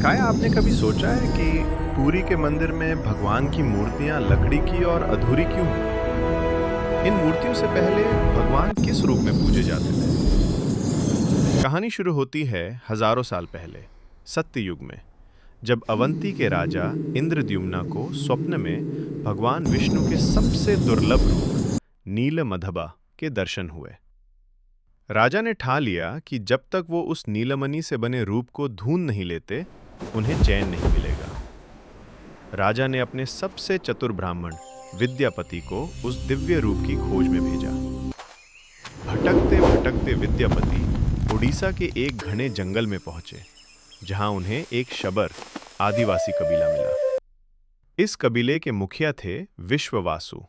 क्या आपने कभी सोचा है कि पुरी के मंदिर में भगवान की मूर्तियां लकड़ी की और अधूरी क्यों हैं? इन मूर्तियों से पहले भगवान किस रूप में पूजे जाते थे? कहानी शुरू होती है हजारों साल पहले, सत्य युग में, जब अवंती के राजा इंद्रद्युम्ना को स्वप्न में भगवान विष्णु के सबसे दुर्लभ रूप नीलमधबा के दर्शन हुए। राजा ने ठा लिया कि जब तक वो उस नीलमणि से बने रूप को ढूंढ नहीं लेते, उन्हें चैन नहीं मिलेगा। राजा ने अपने सबसे चतुर ब्राह्मण विद्यापति को उस दिव्य रूप की खोज में भेजा। भटकते भटकते विद्यापति उड़ीसा के एक घने जंगल में पहुंचे, जहां उन्हें एक शबर आदिवासी कबीला मिला। इस कबीले के मुखिया थे विश्ववासु।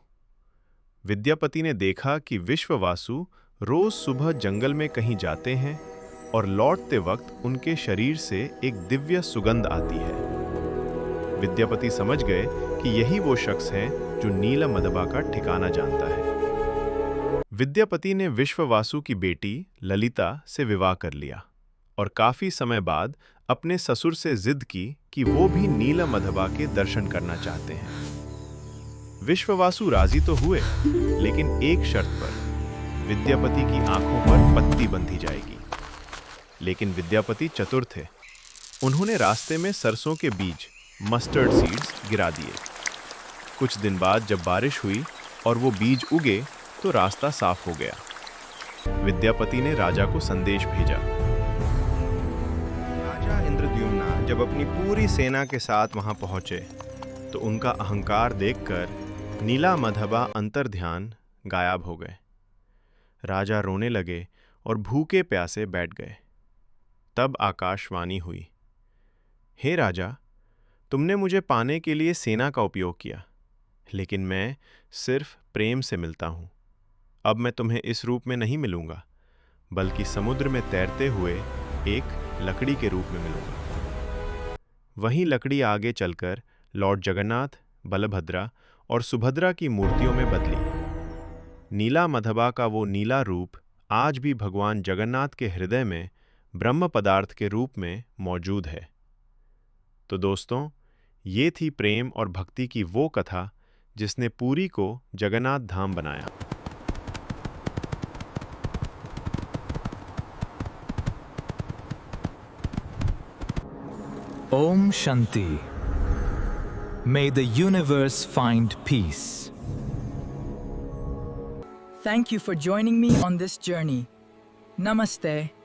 विद्यापति ने देखा कि विश्ववासु रोज सुबह जंगल में कहीं जाते हैं और लौटते वक्त उनके शरीर से एक दिव्य सुगंध आती है। विद्यापति समझ गए कि यही वो शख्स हैं जो नीलमधबा का ठिकाना जानता है। विद्यापति ने विश्ववासु की बेटी ललिता से विवाह कर लिया और काफी समय बाद अपने ससुर से जिद की कि वो भी नीलमधबा के दर्शन करना चाहते हैं। विश्ववासु राजी तो हुए, लेकिन एक शर्त पर, विद्यापति की आंखों पर पट्टी बंधी जाएगी। लेकिन विद्यापति चतुर थे। उन्होंने रास्ते में सरसों के बीज, मस्टर्ड सीड्स, गिरा दिए। कुछ दिन बाद जब बारिश हुई और वो बीज उगे तो रास्ता साफ हो गया। विद्यापति ने राजा को संदेश भेजा। राजा इंद्रद्युम्ना जब अपनी पूरी सेना के साथ वहां पहुंचे तो उनका अहंकार देखकर नीलमधबा अंतर्ध्यान गायब हो गए। राजा रोने लगे और भूखे प्यासे बैठ गए। तब आकाशवाणी हुई, हे राजा, तुमने मुझे पाने के लिए सेना का उपयोग किया, लेकिन मैं सिर्फ प्रेम से मिलता हूं। अब मैं तुम्हें इस रूप में नहीं मिलूंगा, बल्कि समुद्र में तैरते हुए एक लकड़ी के रूप में मिलूंगा। वहीं लकड़ी आगे चलकर लॉर्ड जगन्नाथ, बलभद्रा और सुभद्रा की मूर्तियों में बदली। नीलमधबा का वो नीला रूप आज भी भगवान जगन्नाथ के हृदय में ब्रह्म पदार्थ के रूप में मौजूद है। तो दोस्तों, ये थी प्रेम और भक्ति की वो कथा जिसने पुरी को जगन्नाथ धाम बनाया। Om Shanti. May the universe find peace. Thank you for joining me on this journey. Namaste.